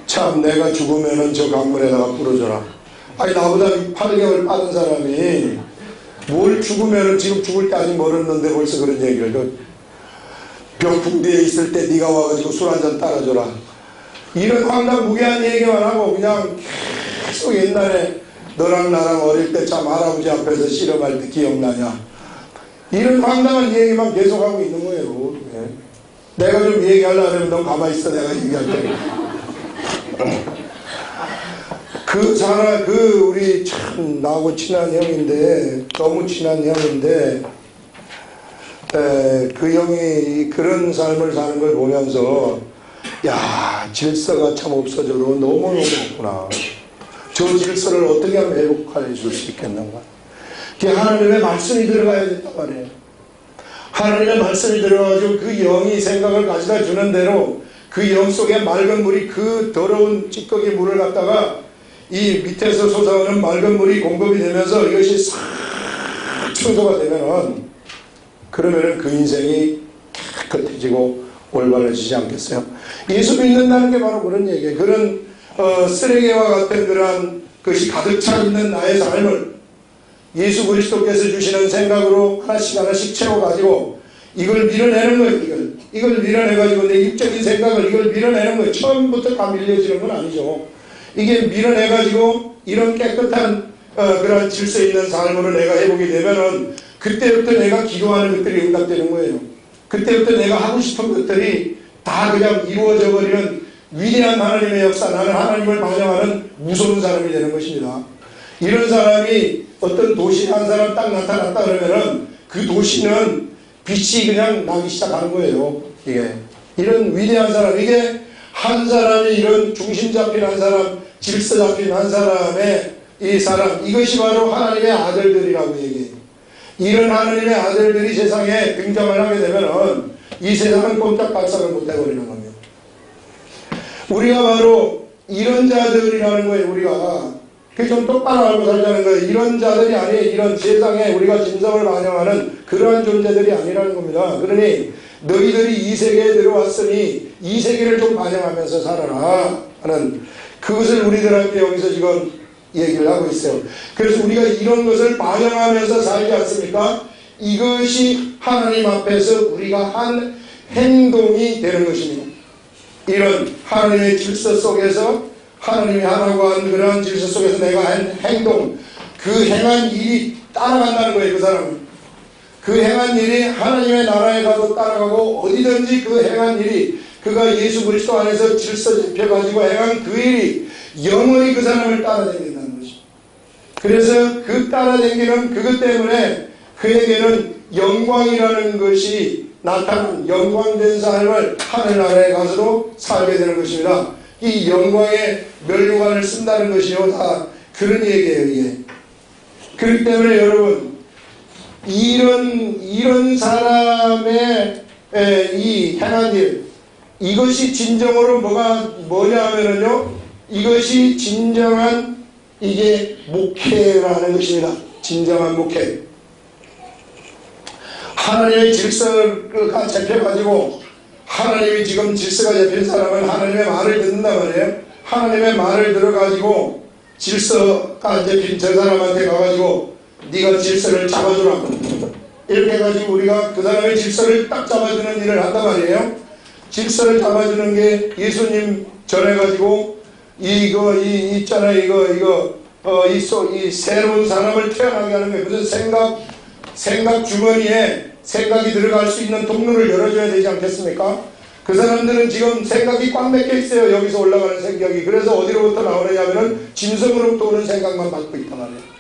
참 내가 죽으면은 저 강물에다가 뿌려줘라. 아니 나보다 8개월 빠른 사람이 뭘 죽으면은 지금 죽을 때 아직 멀었는데 벌써 그런 얘기를 병풍대에 있을 때 네가 와가지고 술 한잔 따라줘라. 이런 황당무계한 얘기만 하고 그냥 계속 옛날에 너랑 나랑 어릴 때 참 할아버지 앞에서 씨름할 때 기억나냐 이런 황당한 얘기만 계속하고 있는 거예요. 내가 좀 얘기하려고 하면 넌 가만히 있어. 내가 얘기할 테니까. 우리 참 나하고 친한 형인데, 너무 친한 형인데, 그 형이 그런 삶을 사는 걸 보면서, 야, 질서가 참 없어져도 너무너무 없구나. 저 질서를 어떻게 하면 회복해 줄 수 있겠는가. 하나님의 말씀이 들어가야 된단 말이에요. 하나님의 말씀이 들어가가지고 그 영이 생각을 가져다 주는 대로 그 영 속에 맑은 물이 그 더러운 찌꺼기 물을 갖다가 이 밑에서 솟아오는 맑은 물이 공급이 되면서 이것이 싹 청소가 되면은 그러면은 그 인생이 깨끗해지고 올바라지지 않겠어요? 예수 믿는다는 게 바로 그런 얘기예요. 그런 쓰레기와 같은 그러한 것이 가득 차 있는 나의 삶을 예수 그리스도께서 주시는 생각으로 하나씩 채워가지고 이걸 밀어내는 거예요. 이걸 밀어내가지고 내 입적인 생각을 이걸 밀어내는 거예요. 처음부터 다 밀려지는 건 아니죠. 이게 밀어내가지고 이런 깨끗한 그런 질서 있는 삶으로 내가 해보게 되면은 그때부터 내가 기도하는 것들이 응답되는 거예요. 그때부터 내가 하고 싶은 것들이 다 그냥 이루어져 버리는 위대한 하나님의 역사, 나는 하나님을 반영하는 무서운 사람이 되는 것입니다. 이런 사람이 어떤 도시에 한 사람 딱 나타났다 그러면은 그 도시는 빛이 그냥 나기 시작하는 거예요. 이게 이런 위대한 사람, 이게 한 사람이 이런 중심 잡힌 한 사람, 질서 잡힌 한 사람의 이 사람, 이것이 바로 하나님의 아들들이라고 얘기해요. 이런 하나님의 아들들이 세상에 등장을 하게 되면은 이 세상은 꼼짝 발상을 못 해버리는 겁니다. 우리가 바로 이런 자들이라는 거예요. 우리가 그게 좀 똑바로 알고 살자는 거예요. 이런 자들이 아니에요. 이런 세상에 우리가 진성을 반영하는 그러한 존재들이 아니라는 겁니다. 그러니 너희들이 이 세계에 들어왔으니 이 세계를 좀 반영하면서 살아라 하는 그것을 우리들한테 여기서 지금 얘기를 하고 있어요. 그래서 우리가 이런 것을 반영하면서 살지 않습니까? 이것이 하나님 앞에서 우리가 한 행동이 되는 것입니다. 이런 하나님의 질서 속에서 하나님이 하라고 한 그런 질서 속에서 내가 한 행동, 그 행한 일이 따라간다는 거예요. 그 사람은 그 행한 일이 하나님의 나라에 가도 따라가고 어디든지 그 행한 일이 그가 예수 그리스도 안에서 질서 잡혀가지고 행한 그 일이 영원히 그 사람을 따라다닌다는 것입니다. 그래서 그 따라다니는 그것 때문에 그에게는 영광이라는 것이 나타난 영광된 삶을 하늘나라에 가서도 살게 되는 것입니다. 이 영광의 면류관을 쓴다는 것이요 다 그런 얘기예요. 이게. 그렇기 때문에 여러분 이런 사람의 이 행한 일 이것이 진정으로 뭐냐 하면은요 이것이 진정한 이게 목회라는 것입니다. 진정한 목회. 하나님의 질서가 잡혀가지고 하나님이 지금 질서가 잡힌 사람은 하나님의 말을 듣는단 말이에요. 하나님의 말을 들어가지고 질서가 잡힌 저 사람한테 가가지고 네가 질서를 잡아주라 이렇게 해가지고 우리가 그 사람의 질서를 딱 잡아주는 일을 한단 말이에요. 질서를 잡아주는 게 예수님 전해가지고 이 새로운 사람을 태어나게 하는 거예요. 무슨 생각 주머니에 생각이 들어갈 수 있는 통로를 열어줘야 되지 않겠습니까? 그 사람들은 지금 생각이 꽉 막혀 있어요. 여기서 올라가는 생각이. 그래서 어디로부터 나오느냐 하면은 짐승으로부터 오는 생각만 받고 있단 말이에요.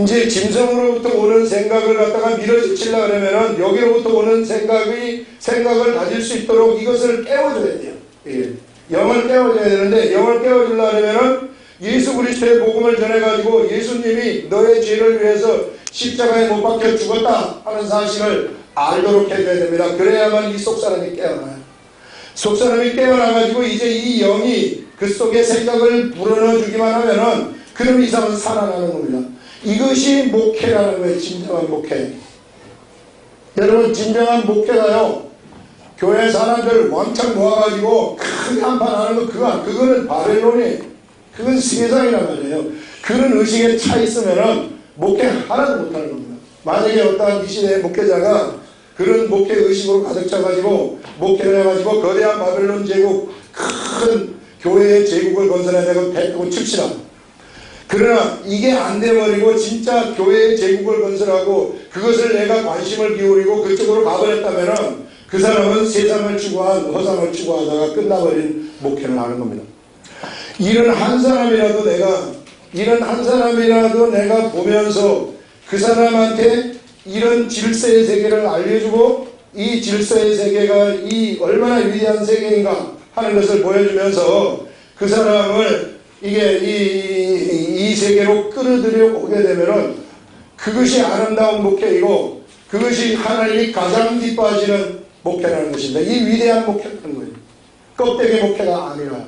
이제 짐승으로부터 오는 생각을 갖다가 밀어붙이려고 그러면은 여기로부터 오는 생각을 가질 수 있도록 이것을 깨워줘야 돼요. 예. 영을 깨워줘야 되는데 영을 깨워주려고 하면은 예수 그리스도의 복음을 전해가지고 예수님이 너의 죄를 위해서 십자가에 못 박혀 죽었다 하는 사실을 알도록 해줘야 됩니다. 그래야만 이 속사람이 깨어나요. 속사람이 깨어나가지고 이제 이 영이 그 속에 생각을 불어넣어주기만 하면은 그럼 이 사람은 살아나는 겁니다. 이것이 목회라는 거예요. 진정한 목회. 여러분 진정한 목회가요 교회 사람들을 왕창 모아가지고 크게 한판하는 거 그거는 바벨론이에요. 그건 세상이란 말이에요. 그런 의식에 차 있으면은 목회 하나도 못하는 겁니다. 만약에 어떠한 이 시대의 목회자가 그런 목회 의식으로 가득 차가지고 목회를 해가지고 거대한 바벨론 제국 큰 교회의 제국을 건설해야 되고 칩시다. 그러나 이게 안 돼버리고 진짜 교회의 제국을 건설하고 그것을 내가 관심을 기울이고 그쪽으로 가버렸다면은 그 사람은 세상을 추구한 허상을 추구하다가 끝나버린 목회를 하는 겁니다. 이런 한 사람이라도 내가 보면서 그 사람한테 이런 질서의 세계를 알려주고 이 질서의 세계가 이 얼마나 위대한 세계인가 하는 것을 보여주면서 그 사람을 이게 이 세계로 끌어들여 오게 되면은 그것이 아름다운 목회이고 그것이 하나님이 가장 기뻐하시는 목회라는 것입니다. 이 위대한 목회라는 거예요. 껍데기 목회가 아니라.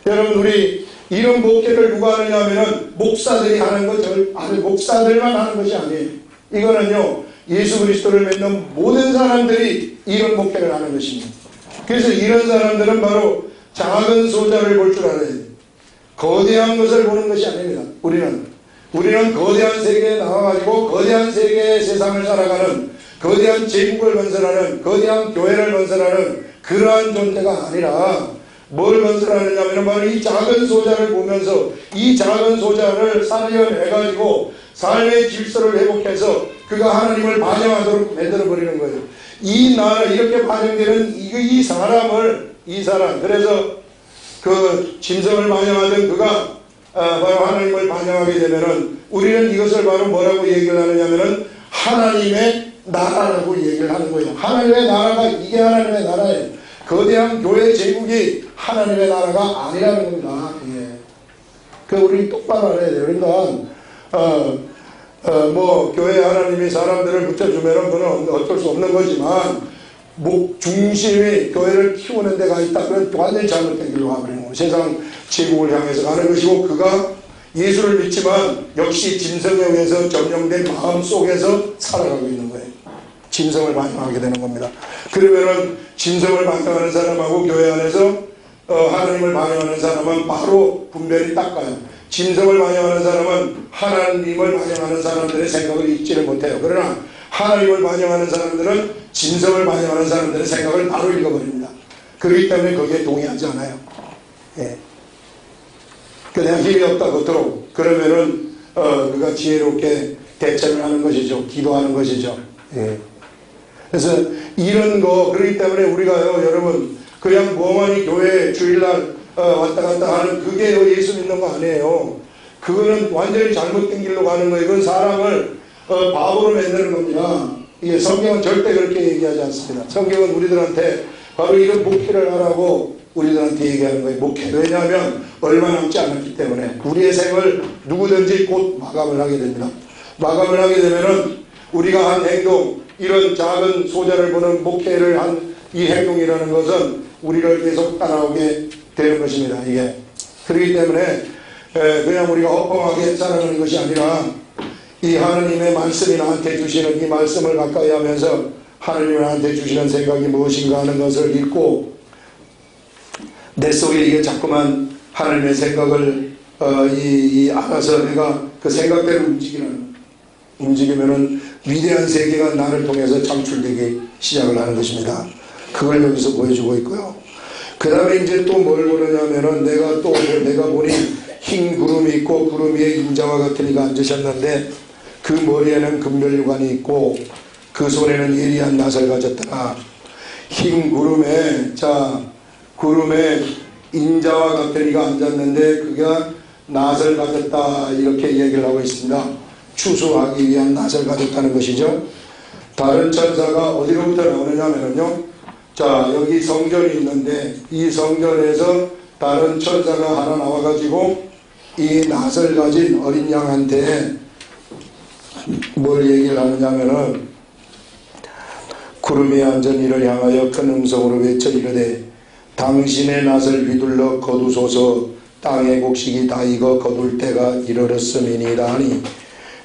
여러분 우리 이런 목회를 누가 하느냐 하면은 목사들이 하는 것, 아니 목사들만 하는 것이 아니에요. 이거는요 예수 그리스도를 믿는 모든 사람들이 이런 목회를 하는 것입니다. 그래서 이런 사람들은 바로 작은 소자를 볼 줄 알아야 돼요. 거대한 것을 보는 것이 아닙니다. 우리는 거대한 세계에 나와가지고 거대한 세계의 세상을 살아가는 거대한 제국을 건설하는 거대한 교회를 건설하는 그러한 존재가 아니라 뭘 건설하느냐 하면 바로 이 작은 소자를 보면서 이 작은 소자를 살려내가지고 삶의 질서를 회복해서 그가 하나님을 반영하도록 만들어버리는 거예요. 이 나라 이렇게 반영되는 이 사람 그래서 그 짐승을 반영하던 그가 바로 하나님을 반영하게 되면은 우리는 이것을 바로 뭐라고 얘기를 하느냐면은 하나님의 나라라고 얘기를 하는 거예요. 하나님의 나라가 이게 하나님의 나라예요. 거대한 교회 제국이 하나님의 나라가 아니라는 겁니다. 예. 그 우리 똑바로 알아야 돼요. 그러니까 뭐 교회 하나님이 사람들을 붙여주면은 그건 어쩔 수 없는 거지만 중심이 교회를 키우는 데가 있다. 그건 완전히 잘못된 길로 가버리는 거예요. 세상 제국을 향해서 가는 것이고 그가 예수를 믿지만 역시 짐승에 의해서 점령된 마음 속에서 살아가고 있는 거예요. 짐승을 반영하게 되는 겁니다. 그러면은 짐승을 반영하는 사람하고 교회 안에서 하나님을 반영하는 사람은 바로 분별이 딱 가요. 짐승을 반영하는 사람은 하나님을 반영하는 사람들의 생각을 읽지를 못해요. 그러나 하나님을 반영하는 사람들은 짐승을 반영하는 사람들의 생각을 바로 읽어버립니다. 그렇기 때문에 거기에 동의하지 않아요. 예. 내가 힘이 없다 겉으로 그러면은 그가 지혜롭게 대처를 하는 것이죠. 기도하는 것이죠. 예. 그래서 이런 거, 그렇기 때문에 우리가요, 여러분, 그냥 멍하니 교회 주일날 왔다 갔다 하는 그게 예수 믿는 거 아니에요. 그거는 완전히 잘못된 길로 가는 거예요. 그건 사람을 바보로 만드는 겁니다. 이게 성경은 절대 그렇게 얘기하지 않습니다. 성경은 우리들한테 바로 이런 목회를 하라고 우리들한테 얘기하는 거예요. 목회. 왜냐하면 얼마 남지 않았기 때문에 우리의 생을 누구든지 곧 마감을 하게 됩니다. 마감을 하게 되면은 우리가 한 행동, 이런 작은 소자를 보는 목회를 한 이 행동이라는 것은 우리를 계속 따라오게 되는 것입니다. 이게. 그렇기 때문에 그냥 우리가 허황하게 살아가는 것이 아니라 이 하나님의 말씀이 나한테 주시는 이 말씀을 가까이 하면서 하나님이 나한테 주시는 생각이 무엇인가 하는 것을 읽고 내 속에 이게 자꾸만 하나님의 생각을 알아서 내가 그 생각대로 움직이면은 위대한 세계가 나를 통해서 창출되기 시작을 하는 것입니다. 그걸 여기서 보여주고 있고요. 그 다음에 이제 또 뭘 보느냐면은 내가 보니 흰 구름이 있고 구름 위에 인자와 같은 이가 앉으셨는데 그 머리에는 금별유관이 있고 그 손에는 예리한 낫을 가졌더라. 흰 구름에 구름에 인자와 같은 이가 앉았는데 그가 낫을 가졌다 이렇게 얘기를 하고 있습니다. 추수하기 위한 낫을 가졌다는 것이죠. 다른 천사가 어디로부터 나오느냐면요, 여기 성전이 있는데 이 성전에서 다른 천사가 하나 나와가지고 이 낫을 가진 어린 양한테 뭘 얘기를 하느냐면은 구름에 앉은 이를 향하여 큰 음성으로 외쳐 이르되 당신의 낫을 휘둘러 거두소서. 땅의 곡식이 다 익어 거둘 때가 이르렀음이니이다 하니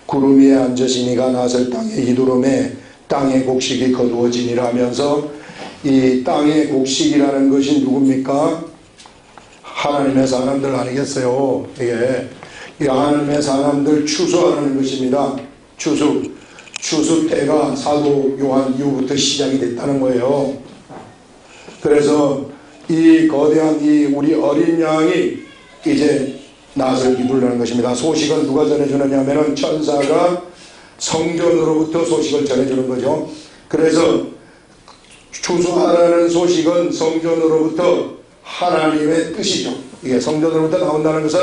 구름 위에 앉으시니가 낫을 땅에 휘두르매 땅의 곡식이 거두어지니라 하면서 이 땅의 곡식이라는 것이 누굽니까? 하나님의 사람들 아니겠어요? 이게 하나님의 사람들 추수하는 것입니다. 추수 때가 사도 요한 이후부터 시작이 됐다는 거예요. 그래서 이 거대한 우리 어린 양이 이제 낫을 휘두르는 것입니다. 소식은 누가 전해주느냐 하면은 천사가 성전으로부터 소식을 전해주는 거죠. 그래서 추수하라는 소식은 성전으로부터 하나님의 뜻이죠. 이게 성전으로부터 나온다는 것은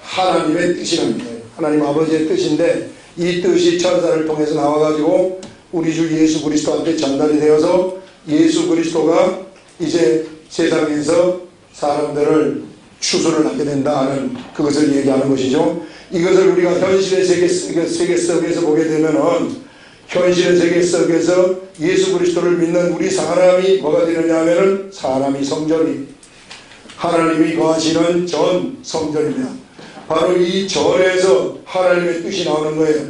하나님의 뜻이라는 거예요. 하나님 아버지의 뜻인데 이 뜻이 천사를 통해서 나와가지고 우리 주 예수 그리스도한테 전달이 되어서 예수 그리스도가 이제 세상에서 사람들을 추수를 하게 된다 하는 그것을 얘기하는 것이죠. 이것을 우리가 현실의 세계 속에서 보게 되면은 현실의 세계 속에서 예수 그리스도를 믿는 우리 사람이 뭐가 되느냐 하면은 사람이 성전이 하나님이 거하시는 전 성전입니다. 바로 이 전에서 하나님의 뜻이 나오는 거예요.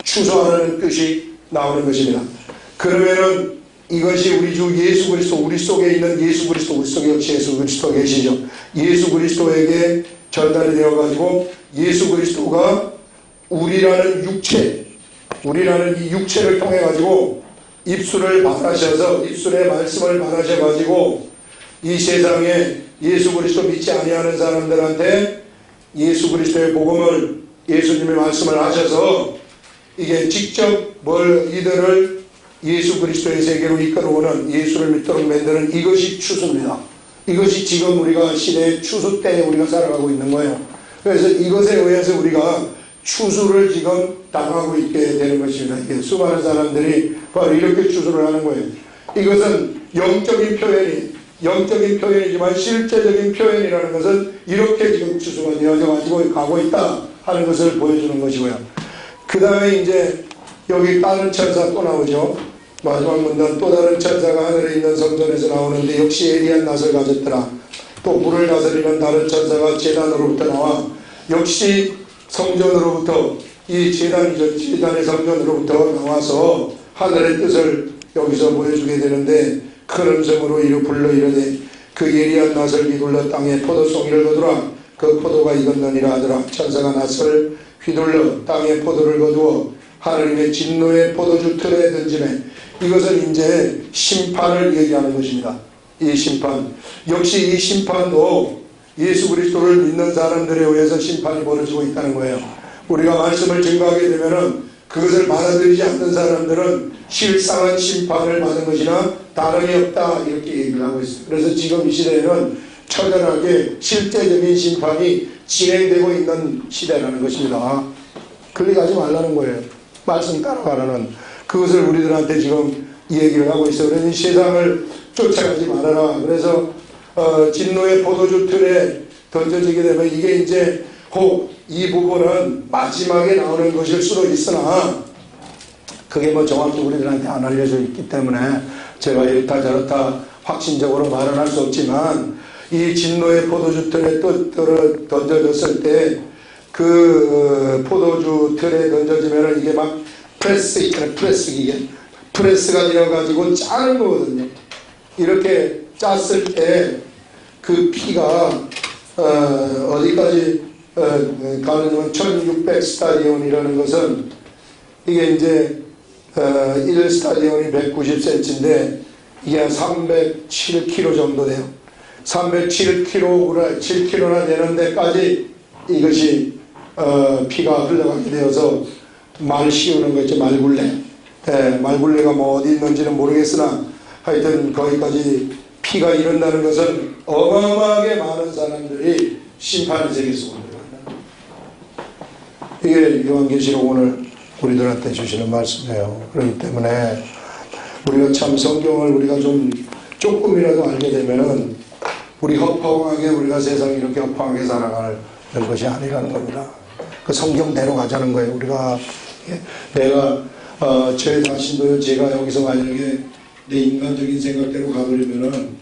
추수하는 뜻이 나오는 것입니다. 그러면은 이것이 우리 주 예수 그리스도, 우리 속에 있는 예수 그리스도, 우리 속에 역시 예수 그리스도 계시죠. 예수 그리스도에게 전달이 되어가지고 예수 그리스도가 우리라는 이 육체를 통해가지고 입술에 말씀을 바라셔가지고 이 세상에 예수 그리스도 믿지 아니하는 사람들한테 예수 그리스도의 복음을, 예수님의 말씀을 하셔서 이게 직접 이들을 예수 그리스도의 세계로 이끌어오는, 예수를 믿도록 만드는 이것이 추수입니다. 이것이 지금 우리가 시대의 추수 때에 우리가 살아가고 있는 거예요. 그래서 이것에 의해서 우리가 추수를 지금 당하고 있게 되는 것입니다. 이게 수많은 사람들이 바로 이렇게 추수를 하는 거예요. 이것은 영적인 표현이지만 실제적인 표현이라는 것은 이렇게 지금 추수가 되어져 가지고 가고 있다 하는 것을 보여주는 것이고요. 그 다음에 이제 여기 다른 천사 또 나오죠. 마지막 문단 또 다른 천사가 하늘에 있는 성전에서 나오는데 역시 예리한 낫을 가졌더라. 또 물을 다스리는 다른 천사가 제단으로부터 나와 역시 성전으로부터 이 제단의 성전으로부터 나와서 하늘의 뜻을 여기서 보여주게 되는데 큰 음성으로 불러 이르되 그 예리한 낫을 휘둘러 땅에 포도송이를 거두라. 그 포도가 익었느니라 하더라. 천사가 낫을 휘둘러 땅에 포도를 거두어 하나님의 진노의 포도주 틀에 던지매 이것은 이제 심판을 얘기하는 것입니다. 이 심판, 역시 이 심판도 예수 그리스도를 믿는 사람들에 의해서 심판이 벌어지고 있다는 거예요. 우리가 말씀을 증거하게 되면은 그것을 받아들이지 않는 사람들은 실상은 심판을 받은 것이나 다름이 없다 이렇게 얘기를 하고 있습니다. 그래서 지금 이 시대에는 처절하게 실제적인 심판이 진행되고 있는 시대라는 것입니다. 클릭하지 말라는 거예요. 말씀 따라가라는 그것을 우리들한테 지금 얘기를 하고 있어요. 그래서 이 세상을 쫓아가지 말아라. 그래서 진노의 포도주 틀에 던져지게 되면 이게 이제 혹 이 부분은 마지막에 나오는 것일 수도 있으나 그게 뭐 정확히 우리들한테 안 알려져 있기 때문에 제가 이렇다 저렇다 확신적으로 말은 할 수 없지만 이 진노의 포도주 틀에 던져졌을 때 그 포도주 틀에 던져지면 이게 막 프레스 있잖아요. 프레스가 되어가지고 짜는 거거든요. 이렇게 짰을 때 그 피가 어디까지 가느냐면 1600 스타디온이라는 것은 이게 이제 1 스타디온이 190cm인데 이게 한 307kg 정도 돼요. 307kg나 되는 데까지 이것이 피가 흘러가게 되어서 말 씌우는 거 있죠. 말굴레. 말굴레가 뭐 어디 있는지는 모르겠으나 하여튼 거기까지 피가 이른다는 것은 어마어마하게 많은 사람들이 심판의 세계 속으로 들어간다. 이게 요한계시록 오늘 우리들한테 주시는 말씀이에요. 그렇기 때문에 우리가 참 성경을 우리가 좀 조금이라도 알게 되면은 우리 허황하게 우리가 세상에 이렇게 허황하게 살아가는 것이 아니라는 겁니다. 그 성경대로 가자는 거예요. 우리가 내가 제 자신도 제가 여기서 만약에 내 인간적인 생각대로 가버리면은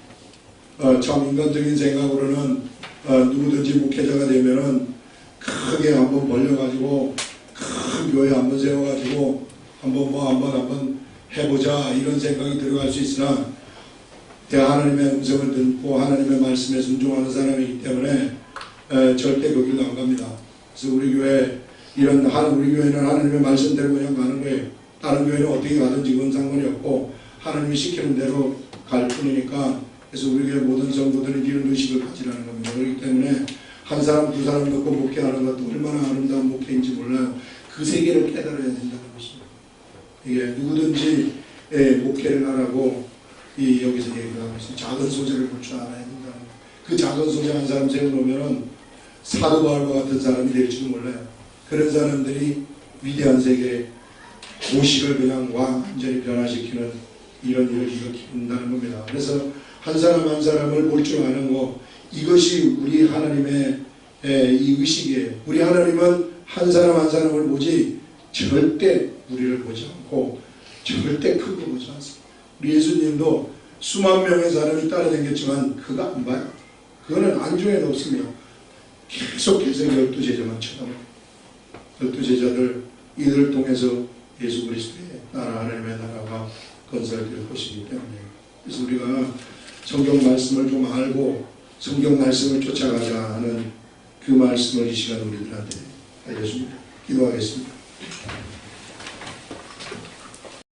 참 인간적인 생각으로는 누구든지 목회자가 되면은 크게 한번 벌려가지고 큰 교회 한번 세워가지고 한번 해보자 이런 생각이 들어갈 수 있으나 하나님의 음성을 듣고 하나님의 말씀에 순종하는 사람이기 때문에 절대 그 길로 안 갑니다. 그래서 우리 교회는 하나님의 말씀대로 그냥 가는 거예요. 다른 교회는 어떻게 가든지 그건 상관이 없고 하나님이 시키는 대로 갈 뿐이니까. 그래서 우리 교회 모든 성도들은 이런 의식을 가지라는 겁니다. 그렇기 때문에 한 사람 두 사람 놓고 목회하는 것도 얼마나 아름다운 목회인지 몰라요. 그 세계를 깨달아야 된다는 것입니다. 이게 누구든지 목회를 하라고 여기서 얘기를 하고 있어요. 작은 소재를 볼 줄 알아야 된다. 그 작은 소재 한 사람 세워놓으면 사도 바울과 같은 사람이 될지도 몰라요. 그런 사람들이 위대한 세계의 오식을 그냥 완전히 변화시키는 이런 일을 일으킨다는 겁니다. 그래서 한 사람 한 사람을 볼 줄 아는 거 이것이 우리 하나님의 이 의식이에요. 우리 하나님은 한 사람 한 사람을 보지 절대 우리를 보지 않고 절대 크게 보지 않습니다. 우리 예수님도 수만 명의 사람이 따라다녔지만 그가 안 봐요. 그거는 안중에도 없으며 계속해서 12제자만 쳐다봐요. 12제자들 이들을 통해서 예수 그리스도의 나라 하나님의 나라가 건설될 것이기 때문에 그래서 우리가 성경 말씀을 좀 알고 성경 말씀을 쫓아가자 하는 그 말씀을 이 시간 우리들한테 알려줍니다. 기도하겠습니다.